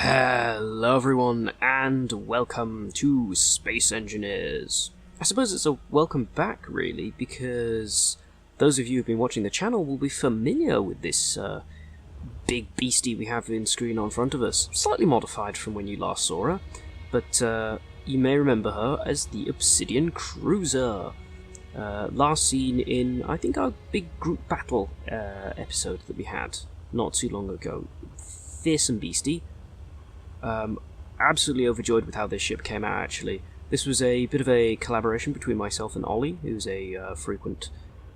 Hello everyone, and welcome to Space Engineers. I suppose it's a welcome back, really, because those of you who've been watching the channel will be familiar with this big beastie we have in screen on front of us. Slightly modified from when you last saw her, but you may remember her as the Obsidian Cruiser. Last seen in, I think, our big group battle episode that we had not too long ago. Fearsome beastie. Absolutely overjoyed with how this ship came out, actually. This was a bit of a collaboration between myself and Ollie, who's a frequent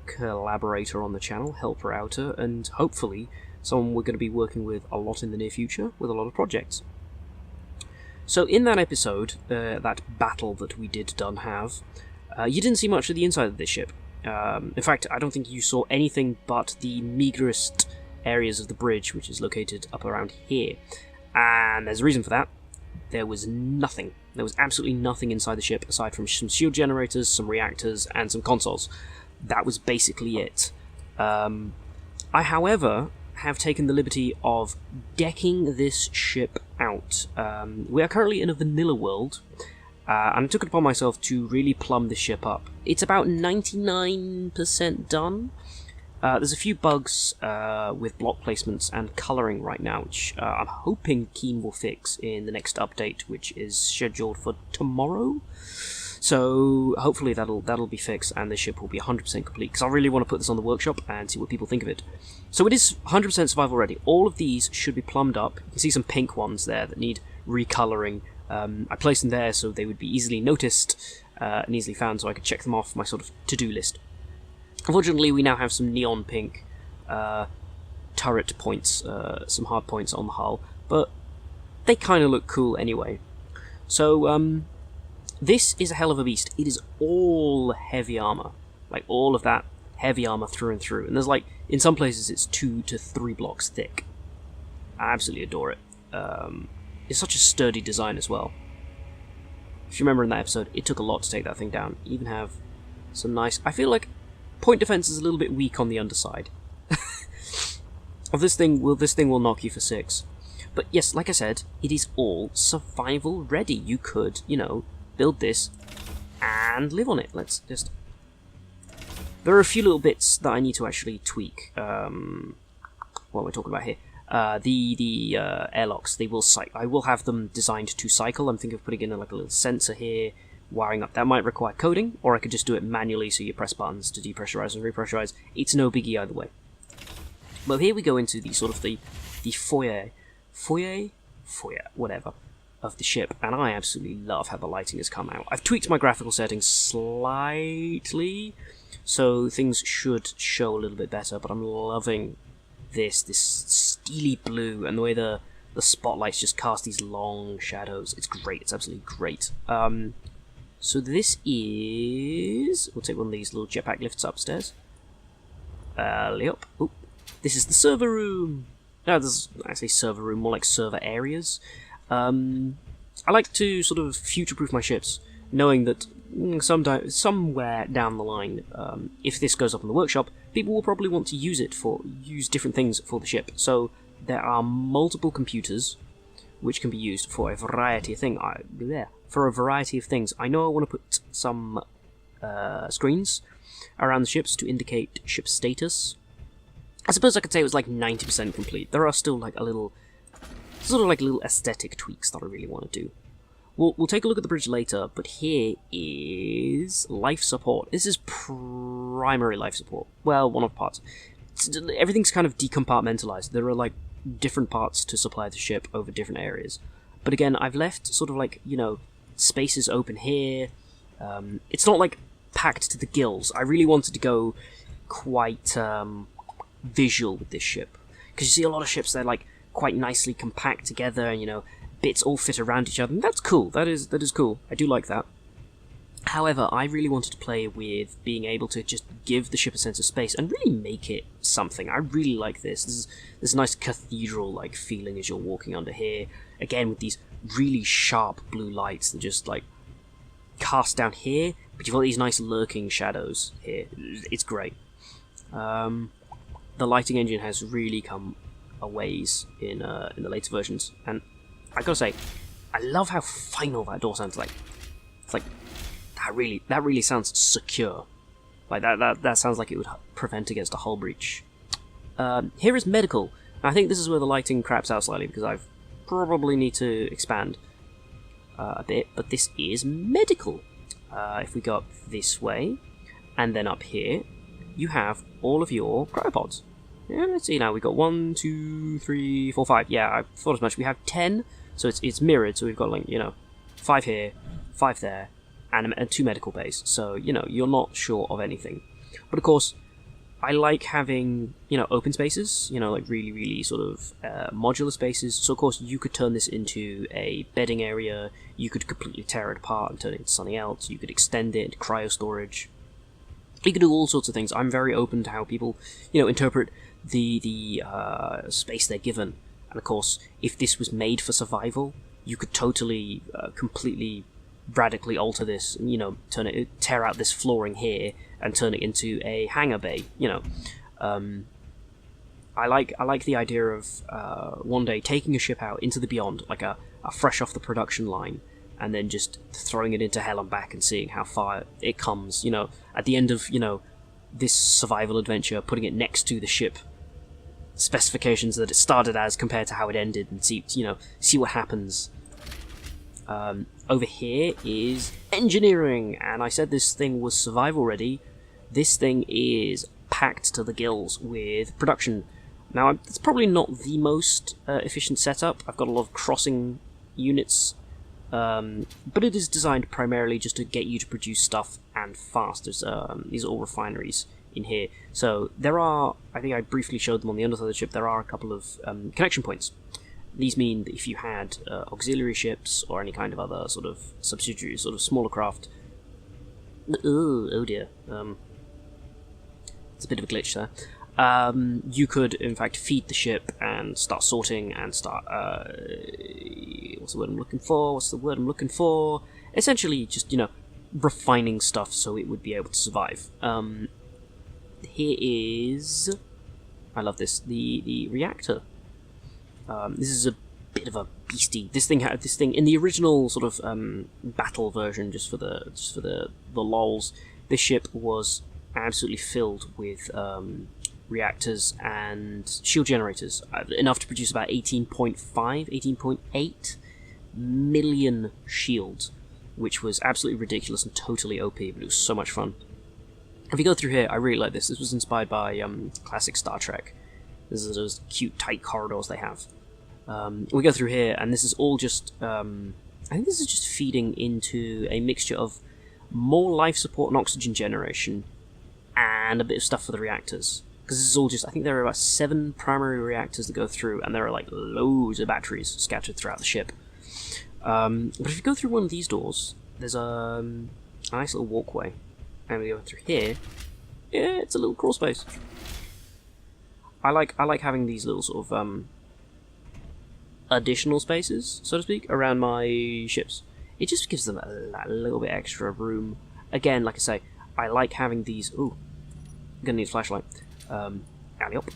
collaborator on the channel, helper outer, and hopefully someone we're going to be working with a lot in the near future, with a lot of projects. So in that episode, that battle that we did have, you didn't see much of the inside of this ship. In fact, I don't think you saw anything but the meagerest areas of the bridge, which is located up around here. And there's a reason for that. There was nothing. There was absolutely nothing inside the ship aside from some shield generators, some reactors, and some consoles. That was basically it. I, however, have taken the liberty of decking this ship out. We are currently in a vanilla world, and I took it upon myself to really plumb the ship up. It's about 99% done. There's a few bugs with block placements and colouring right now, which I'm hoping Keen will fix in the next update, which is scheduled for tomorrow. So hopefully that'll be fixed and the ship will be 100% complete, because I really want to put this on the workshop and see what people think of it. So it is 100% survival ready. All of these should be plumbed up. You can see some pink ones there that need recolouring. I placed them there so they would be easily noticed and easily found, so I could check them off my sort of to-do list. Unfortunately, we now have some neon pink turret points, some hard points on the hull, but they kind of look cool anyway. So, this is a hell of a beast. It is all heavy armor, like all of that heavy armor through and through. And there's like, in some places it's 2 to 3 blocks thick. I absolutely adore it. It's such a sturdy design as well. If you remember in that episode, it took a lot to take that thing down. You even have some nice... I feel like point defense is a little bit weak on the underside. This thing will knock you for 6. But yes, like I said, it is all survival ready. You could, you know, build this and live on it. Let's just... There are a few little bits that I need to actually tweak. What we're talking about here. The airlocks, they will I will have them designed to cycle. I'm thinking of putting in like a little sensor here, wiring up. That might require coding, or I could just do it manually, so you press buttons to depressurize and repressurize. It's no biggie either way. But here we go into the sort of the foyer, whatever, of the ship, and I absolutely love how the lighting has come out. I've tweaked my graphical settings slightly, so things should show a little bit better, but I'm loving this steely blue, and the way the spotlights just cast these long shadows. It's great, it's absolutely great. So this is... We'll take one of these little jetpack lifts upstairs. Yep. Oh, this is the server room. No, I say server room, more like server areas. I like to sort of future-proof my ships, knowing that somewhere down the line, if this goes up in the workshop, people will probably want to use different things for the ship. So there are multiple computers which can be used for a variety of things. I know I want to put some screens around the ships to indicate ship status. I suppose I could say it was like 90% complete. There are still like a little, sort of like little aesthetic tweaks that I really want to do. We'll take a look at the bridge later, but here is life support. This is primary life support. Well, one of the parts. Everything's kind of decompartmentalized. There are like different parts to supply the ship over different areas. But again, I've left sort of like, you know, spaces open here. It's not like packed to the gills. I really wanted to go quite visual with this ship, because you see a lot of ships, they're like quite nicely compact together, and you know, bits all fit around each other, and that's cool. That is cool. I do like that. However, I really wanted to play with being able to just give the ship a sense of space and really make it something. I really like this. This is this nice cathedral-like feeling as you're walking under here. Again, with these really sharp blue lights that just like cast down here, but you've got these nice lurking shadows here. It's great. The lighting engine has really come a ways in the later versions, and I gotta say, I love how final that door sounds. Like, it's like that really sounds secure. Like that sounds like it would prevent against a hull breach. Here is medical. I think this is where the lighting craps out slightly because I probably need to expand a bit, but this is medical. If we go up this way, and then up here, you have all of your cryopods. Yeah, let's see now. We've got 1, 2, 3, 4, 5. Yeah, I thought as much. We have 10, so it's mirrored. So we've got, like, 5 here, 5 there, and 2 medical bays. So you're not short of anything. But of course, I like having, open spaces, like really sort of modular spaces. So, of course, you could turn this into a bedding area. You could completely tear it apart and turn it into something else. You could extend it into cryo storage. You could do all sorts of things. I'm very open to how people, interpret the space they're given. And, of course, if this was made for survival, you could totally, completely, radically alter this, tear out this flooring here and turn it into a hangar bay. I like the idea of one day taking a ship out into the beyond, like a fresh off the production line, and then just throwing it into hell and back and seeing how far it comes. At the end of this survival adventure, putting it next to the ship specifications that it started as compared to how it ended, and see what happens. Over here is engineering, and I said this thing was survival ready. This thing is packed to the gills with production. Now, it's probably not the most efficient setup. I've got a lot of crossing units, but it is designed primarily just to get you to produce stuff and fast. These are all refineries in here. So there are, I think I briefly showed them on the underside of the ship, there are a couple of connection points. These mean that if you had auxiliary ships or any kind of other sort of subsidiary, sort of smaller craft... Oh dear. It's a bit of a glitch there. You could, in fact, feed the ship and start sorting and start... what's the word I'm looking for? Essentially, just, refining stuff so it would be able to survive. Here is... I love this. The reactor. This is a bit of a beastie. This thing in the original sort of battle version, just for the lols. This ship was absolutely filled with reactors and shield generators, enough to produce about 18.8 million shields, which was absolutely ridiculous and totally OP. But it was so much fun. If you go through here, I really like this. This was inspired by classic Star Trek. This is those cute, tight corridors they have. We go through here, and this is all just... I think this is just feeding into a mixture of more life support and oxygen generation, and a bit of stuff for the reactors. Because this is all just... I think there are about 7 primary reactors that go through, and there are like loads of batteries scattered throughout the ship. But if you go through one of these doors, there's a nice little walkway. And we go through here. Yeah, it's a little crawl space. I like having these little sort of additional spaces, so to speak, around my ships. It just gives them a little bit extra room. Again, like I say, I like having these. Ooh, I'm gonna need a flashlight. Alley up.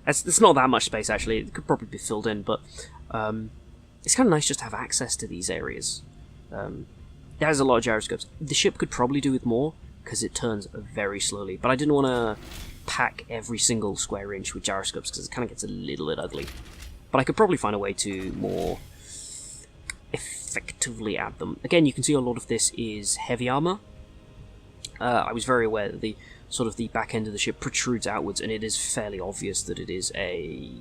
It's not that much space actually. It could probably be filled in, but it's kind of nice just to have access to these areas. It has a lot of gyroscopes. The ship could probably do with more, because it turns very slowly, but I didn't want to pack every single square inch with gyroscopes, because it kind of gets a little bit ugly. But I could probably find a way to more effectively add them. Again, you can see a lot of this is heavy armor. I was very aware that the back end of the ship protrudes outwards, and it is fairly obvious that it is a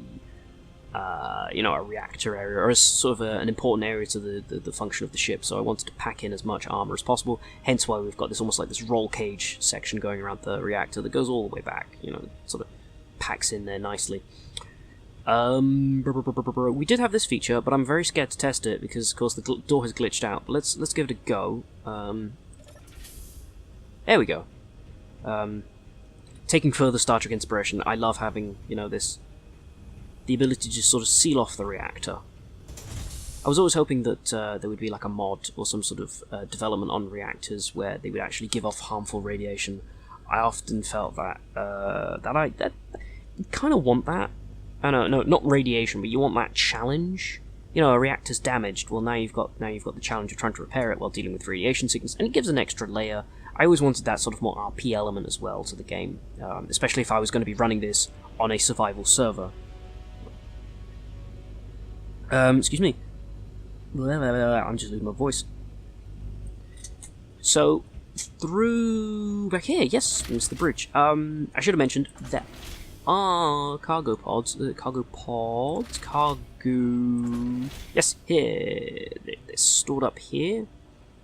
a reactor area, or a sort of an important area to the function of the ship, so I wanted to pack in as much armor as possible, hence why we've got this almost like this roll cage section going around the reactor that goes all the way back, sort of packs in there nicely. We did have this feature, but I'm very scared to test it, because of course the door has glitched out, but let's give it a go. There we go. Taking further Star Trek inspiration, I love having, the ability to just sort of seal off the reactor. I was always hoping that there would be like a mod or some sort of development on reactors where they would actually give off harmful radiation. I often felt that I kind of want that, Oh no, no, not radiation, but you want that challenge. You know, a reactor's damaged. Well, now you've got the challenge of trying to repair it while dealing with radiation sickness, and it gives an extra layer. I always wanted that sort of more RP element as well to the game, especially if I was going to be running this on a survival server. Excuse me. I'm just losing my voice. So, through back here, yes, it's the bridge. I should have mentioned that cargo pods. Yes, here. They're stored up here.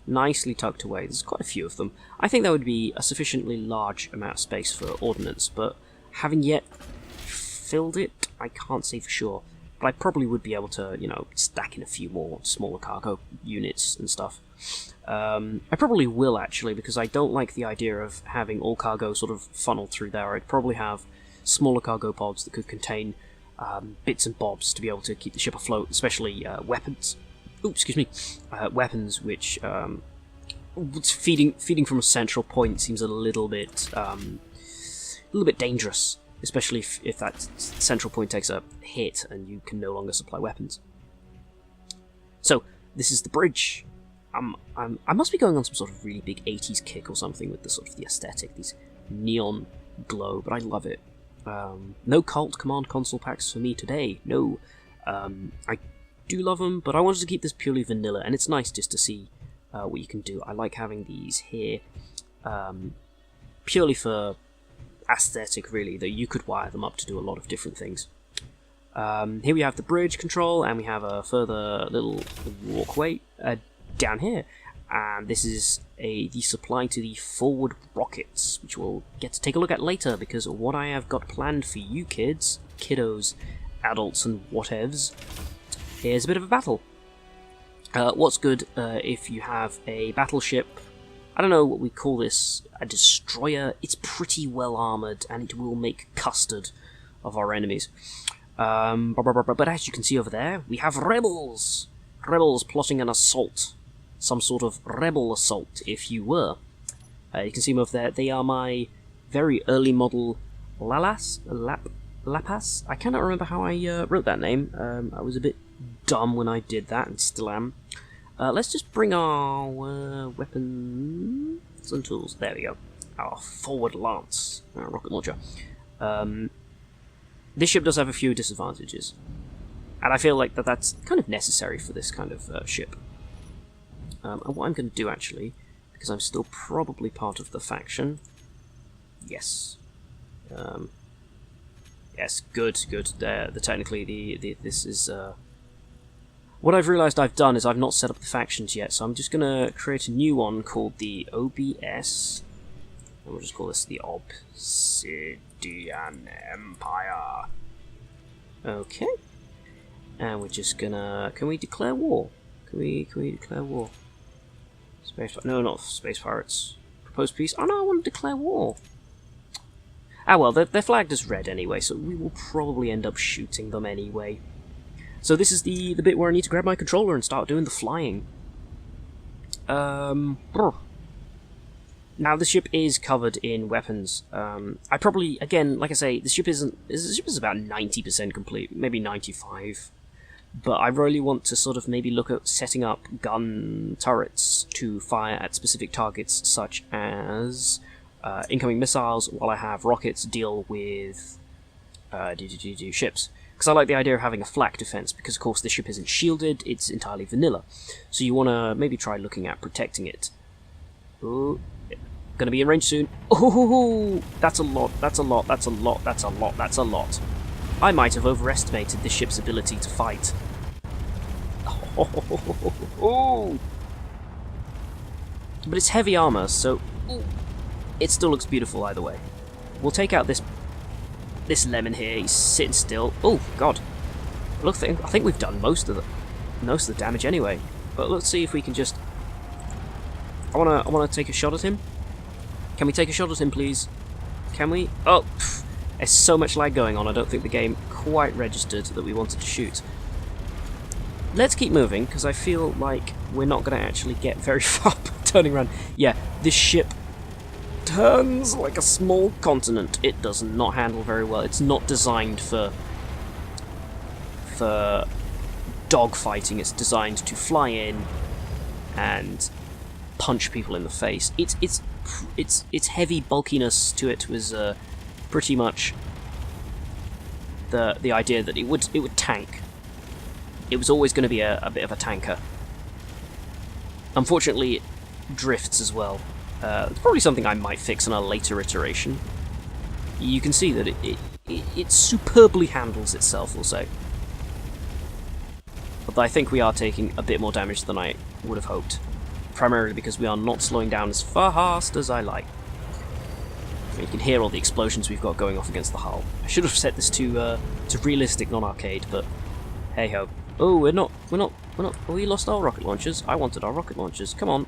Nicely tucked away. There's quite a few of them. I think that would be a sufficiently large amount of space for ordnance, but having yet filled it, I can't say for sure. But I probably would be able to, you know, stack in a few more smaller cargo units and stuff. I probably will, actually, because I don't like the idea of having all cargo sort of funneled through there. I'd probably have smaller cargo pods that could contain bits and bobs to be able to keep the ship afloat, especially weapons. Oops, excuse me. Weapons which feeding from a central point seems a little bit dangerous, especially if that central point takes a hit and you can no longer supply weapons. So this is the bridge. I must be going on some sort of really big 80s kick or something with the sort of the aesthetic, these neon glow, but I love it. No cult command console packs for me today. No, I do love them, but I wanted to keep this purely vanilla, and it's nice just to see what you can do. I like having these here purely for aesthetic, really, that you could wire them up to do a lot of different things. Here we have the bridge control, and we have a further little walkway down here, and this is the supply to the forward rockets, which we'll get to take a look at later, because what I have got planned for you kids, kiddos, adults and whatevs, is a bit of a battle. What's good if you have a battleship, I don't know what we call this, a destroyer. It's pretty well armoured, and it will make custard of our enemies. But as you can see over there, we have rebels! Rebels plotting an assault. Some sort of rebel assault, if you were. You can see them over there. They are my very early model Lapas? I cannot remember how I wrote that name. I was a bit dumb when I did that, and still am. Let's just bring our weapons and tools. There we go. Our forward lance. Our rocket launcher. This ship does have a few disadvantages. And I feel like that's kind of necessary for this kind of ship. And what I'm going to do, actually, because I'm still probably part of the faction... Yes. Yes, good. Technically, this is... What I've realised I've done is I've not set up the factions yet, so I'm just going to create a new one called the OBS. And we'll just call this the Obsidian Empire. Okay. And we're just gonna... Can we declare war? Can we declare war? No, not space pirates. Propose peace. Oh no, I want to declare war. Ah well, they're flagged as red anyway, so we will probably end up shooting them anyway. So this is the bit where I need to grab my controller and start doing the flying. Now the ship is covered in weapons. I probably, again, like I say, the ship is about 90% complete, maybe 95%. But I really want to sort of maybe look at setting up gun turrets to fire at specific targets, such as incoming missiles, while I have rockets deal with ships. Because I like the idea of having a flak defense, because of course the ship isn't shielded, it's entirely vanilla. So you want to maybe try looking at protecting it. Ooh, gonna be in range soon. Oh, that's a lot. I might have overestimated this ship's ability to fight. Oh. But it's heavy armor, so it still looks beautiful either way. We'll take out this lemon here. He's sitting still. Oh God! Look, I think we've done most of the damage anyway. But let's see if we can just. I wanna take a shot at him. Can we take a shot at him, please? Can we? Oh. There's so much lag going on, I don't think the game quite registered that we wanted to shoot. Let's keep moving, because I feel like we're not going to actually get very far turning around. Yeah, this ship turns like a small continent. It does not handle very well. It's not designed for for dogfighting. It's designed to fly in and punch people in the face. Its heavy bulkiness to it was pretty much the idea that it would tank. It was always going to be a bit of a tanker. Unfortunately, it drifts as well. It's probably something I might fix in a later iteration. You can see that it superbly handles itself, we'll say. But I think we are taking a bit more damage than I would have hoped. Primarily because we are not slowing down as fast as I like. You can hear all the explosions we've got going off against the hull. I should have set this to realistic, non-arcade, but hey ho. Oh, we're not. We lost our rocket launchers. I wanted our rocket launchers. Come on.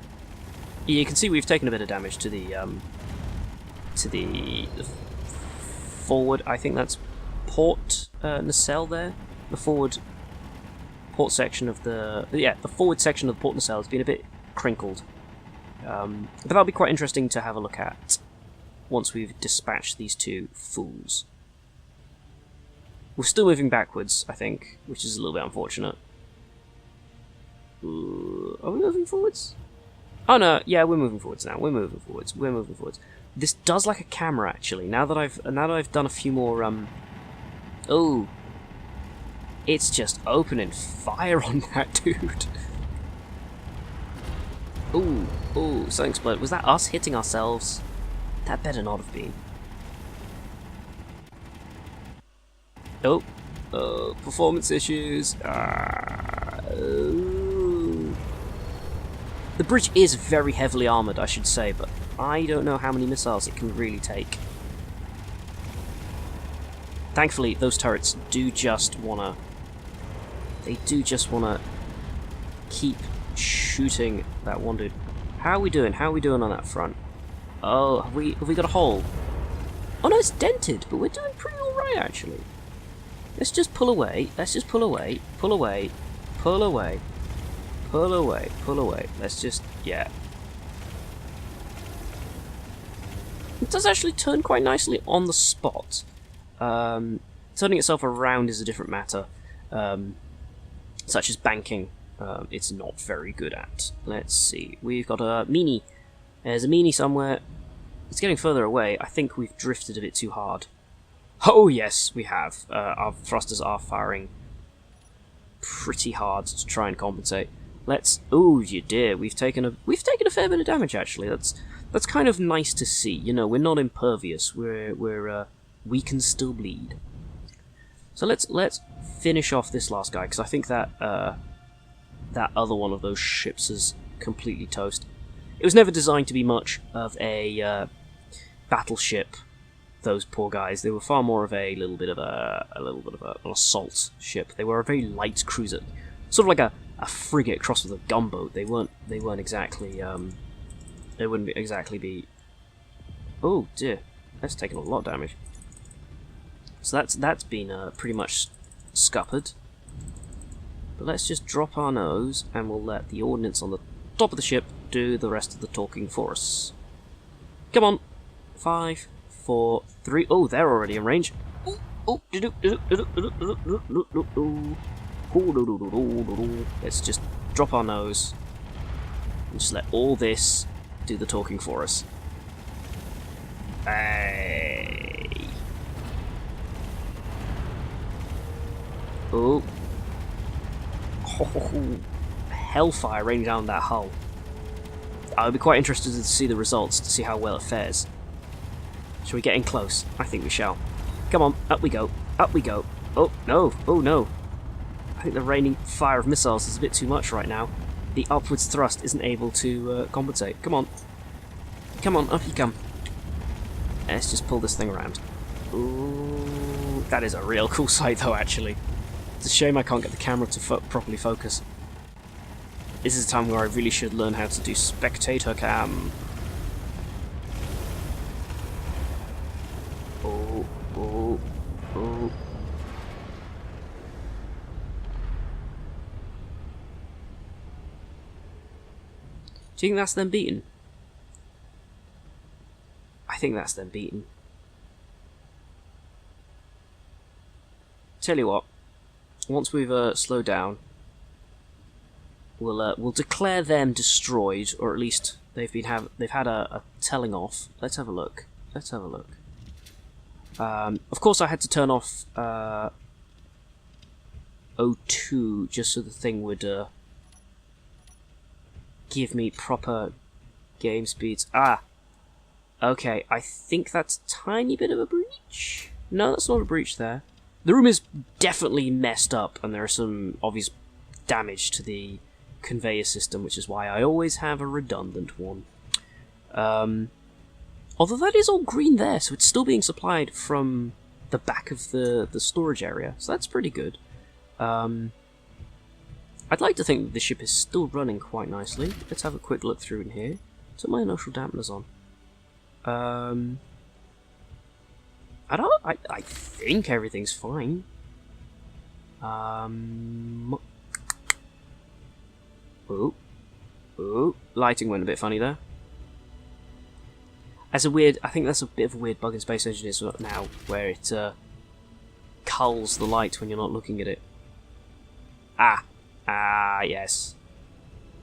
Yeah, you can see we've taken a bit of damage to the forward. I think that's port nacelle there. The forward port section of the forward section of the port nacelle has been a bit crinkled. But that'll be quite interesting to have a look at once we've dispatched these two fools. We're still moving backwards, I think, which is a little bit unfortunate. Are we moving forwards? Oh no, yeah, we're moving forwards now. We're moving forwards. This does like a camera, actually. Now that I've done a few more oh, it's just opening fire on that dude. Ooh, something exploded. Was that us hitting ourselves? That better not have been. Oh, performance issues. The bridge is very heavily armoured, I should say, but I don't know how many missiles it can really take. Thankfully, those turrets do just wanna keep shooting that one dude. How are we doing? How are we doing on that front? Oh, have we got a hole? Oh no, it's dented, but we're doing pretty alright actually. Let's just pull away. Let's just pull away. Pull away. Pull away. Pull away. Pull away. Let's just, yeah. It does actually turn quite nicely on the spot. Turning itself around is a different matter. Such as banking, it's not very good at. Let's see. We've got a meanie. There's a meanie somewhere. It's getting further away. I think we've drifted a bit too hard. Oh yes, we have. Our thrusters are firing pretty hard to try and compensate. Let's. Oh, you dear. We've taken a fair bit of damage actually. That's kind of nice to see. You know, we're not impervious. We can still bleed. So let's finish off this last guy because I think that that other one of those ships is completely toast. It was never designed to be much of a battleship. Those poor guys. They were far more of an assault ship. They were a very light cruiser, sort of like a frigate crossed with a gunboat. They weren't exactly. They wouldn't exactly be. Oh dear, that's taken a lot of damage. So that's been pretty much scuppered. But let's just drop our nose and we'll let the ordnance on the top of the ship do the rest of the talking for us. Come on, 5, 4, 3. Oh, they're already in range. Let's just drop our nose and just let all this do the talking for us. Hey. Oh. Hellfire raining down that hull. I would be quite interested to see the results, to see how well it fares. Shall we get in close? I think we shall. Come on, up we go. Up we go. Oh, no. Oh, no. I think the raining fire of missiles is a bit too much right now. The upwards thrust isn't able to compensate. Come on. Come on, up you come. Let's just pull this thing around. Ooh, that is a real cool sight, though, actually. It's a shame I can't get the camera to properly focus. This is a time where I really should learn how to do spectator cam. Oh, oh, oh. Do you think that's them beaten? I think that's them beaten. Tell you what, once we've slowed down, we'll declare them destroyed, or at least they've had a telling off. Let's have a look. Let's have a look. Of course, I had to turn off O2 just so the thing would give me proper game speeds. Ah, okay. I think that's a tiny bit of a breach. No, that's not a breach there. The room is definitely messed up, and there are some obvious damage to the conveyor system, which is why I always have a redundant one. Although that is all green there, so it's still being supplied from the back of the storage area, so that's pretty good. I'd like to think that the ship is still running quite nicely. Let's have a quick look through in here. Turn my inertial dampeners on. I think everything's fine. Ooh, lighting went a bit funny there. I think that's a bit of a weird bug in Space Engineers now, where it culls the light when you're not looking at it. Yes.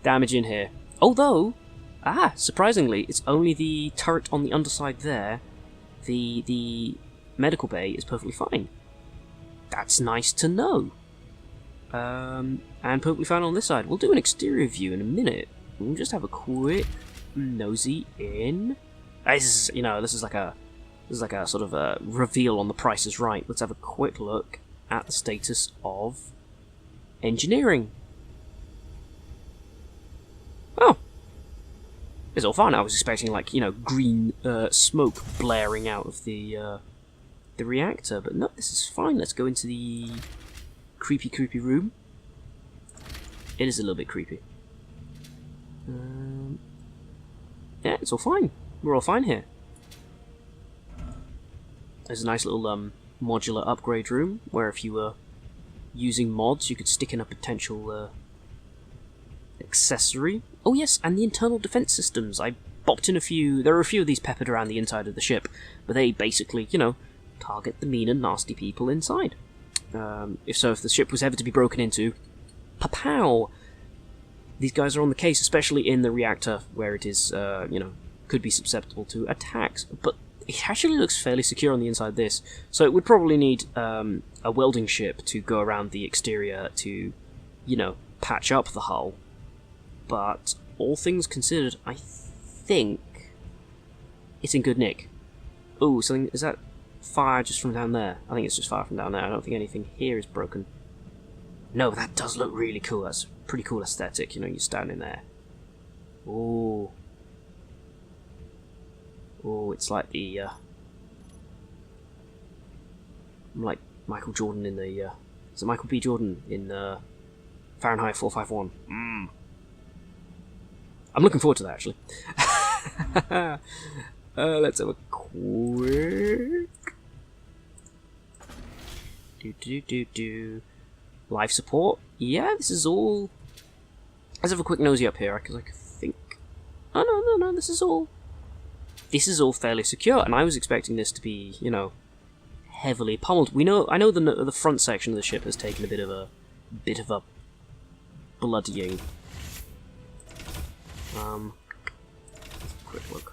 Damage in here. Although, surprisingly, it's only the turret on the underside there. The medical bay is perfectly fine. That's nice to know. And perfectly fine on this side. We'll do an exterior view in a minute. We'll just have a quick nosy in. This is like a sort of a reveal on The Price is Right. Let's have a quick look at the status of engineering. Oh, it's all fine. I was expecting green smoke blaring out of the reactor, but no, this is fine. Let's go into the creepy room. It is a little bit creepy. Yeah, it's all fine. We're all fine here. There's a nice little modular upgrade room where if you were using mods you could stick in a potential accessory. Oh yes, and the internal defense systems. I bopped in a few. There are a few of these peppered around the inside of the ship, but they basically, target the mean and nasty people inside. If the ship was ever to be broken into, pa-pow! These guys are on the case, especially in the reactor where it is, could be susceptible to attacks. But it actually looks fairly secure on the inside of this, so it would probably need a welding ship to go around the exterior to, patch up the hull. But all things considered, I think it's in good nick. Ooh, is that fire just from down there? I think it's just fire from down there. I don't think anything here is broken. No, but that does look really cool. That's a pretty cool aesthetic, you're standing there. Ooh. Oh, it's like the, I'm like Michael Jordan in the, is it Michael B. Jordan in, Fahrenheit 451? I'm looking forward to that, actually. Let's have a quick... Life support? Yeah, this is all... Let's have a quick nosy up here, because I think... Oh, no, this is all fairly secure, and I was expecting this to be, heavily pummeled. I know the front section of the ship has taken a bit of a bloodying. Quick look.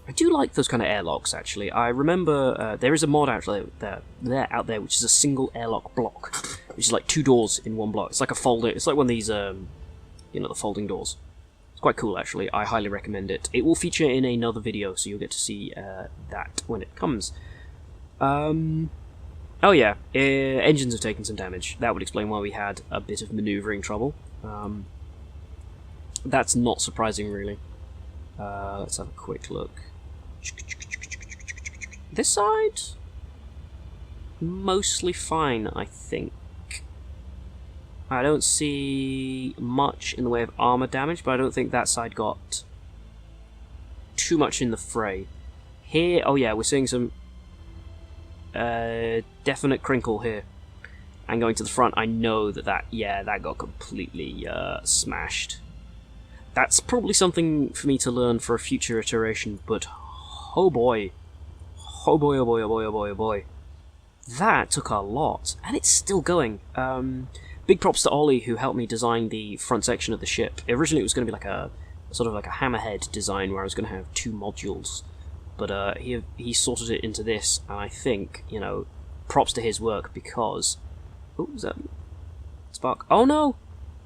I do like those kind of airlocks, actually. I remember there is a mod out there which is a single airlock block, which is like 2 doors in one block. It's like a folder. It's like one of these, the folding doors. It's quite cool, actually. I highly recommend it. It will feature in another video, so you'll get to see that when it comes. Oh yeah, engines have taken some damage. That would explain why we had a bit of manoeuvring trouble. That's not surprising, really. Let's have a quick look. This side? Mostly fine, I think. I don't see much in the way of armor damage, but I don't think that side got too much in the fray. Here, oh yeah, we're seeing some definite crinkle here. And going to the front, I know that got completely smashed. That's probably something for me to learn for a future iteration, but oh boy. Oh boy, oh boy, oh boy, oh boy, oh boy. that took a lot, and it's still going. Big props to Ollie, who helped me design the front section of the ship. Originally it was going to be like a sort of like a hammerhead design where I was going to have 2 modules, but he sorted it into this, and I think, you know, props to his work, because... Oh, is that... Spark? Oh no!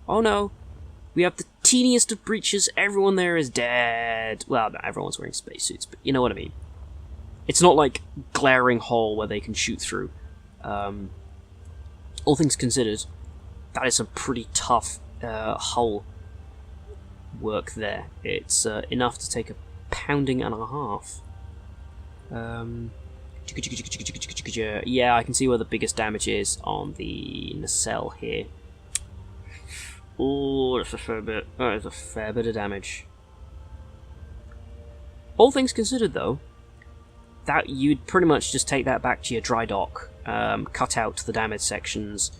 Oh no! We have the teeniest of breaches, everyone there is dead! Well, no, everyone's wearing spacesuits, but you know what I mean. It's not like glaring hole where they can shoot through. All things considered, that is some pretty tough hull work there. It's enough to take a pounding and a half. Yeah, I can see where the biggest damage is on the nacelle here. Oh, that's a fair bit. That is a fair bit of damage. All things considered, though, that you'd pretty much just take that back to your dry dock, cut out the damaged sections,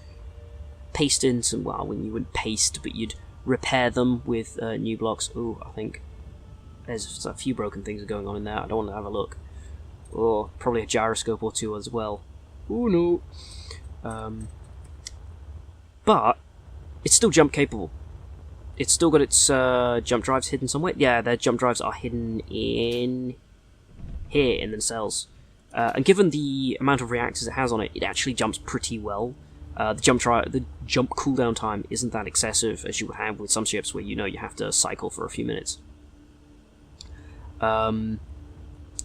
paste in some, well, when you wouldn't paste, but you'd repair them with new blocks. Ooh, I think there's a few broken things going on in there. I don't want to have a look. Or probably a gyroscope or 2 as well. Ooh, no. But it's still jump capable. It's still got its jump drives hidden somewhere. Yeah, their jump drives are hidden in here in the nacelles. And given the amount of reactors it has on it, it actually jumps pretty well. The jump cooldown time isn't that excessive as you would have with some ships where you know you have to cycle for a few minutes.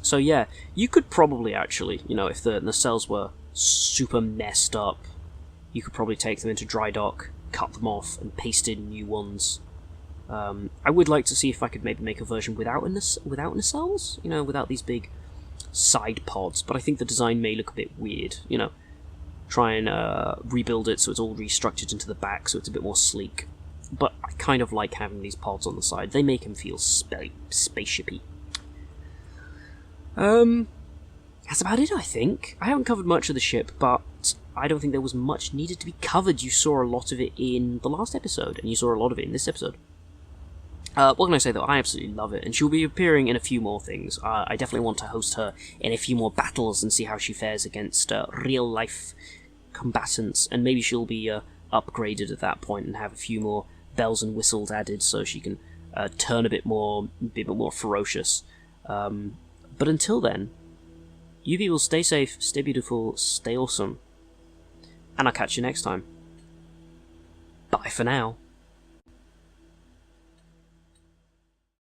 So yeah, you could probably actually, you know, if the nacelles were super messed up, you could probably take them into dry dock, cut them off, and paste in new ones. I would like to see if I could maybe make a version without nacelles, you know, without these big side pods, but I think the design may look a bit weird, you know. Try and rebuild it so it's all restructured into the back so it's a bit more sleek. But I kind of like having these pods on the side. They make them feel spaceshipy. That's about it, I think. I haven't covered much of the ship, but I don't think there was much needed to be covered. You saw a lot of it in the last episode, and you saw a lot of it in this episode. What can I say, though? I absolutely love it, and she'll be appearing in a few more things. I definitely want to host her in a few more battles and see how she fares against real-life combatants, and maybe she'll be upgraded at that point and have a few more bells and whistles added so she can turn a bit more ferocious. But until then, you people stay safe, stay beautiful, stay awesome, and I'll catch you next time. Bye for now.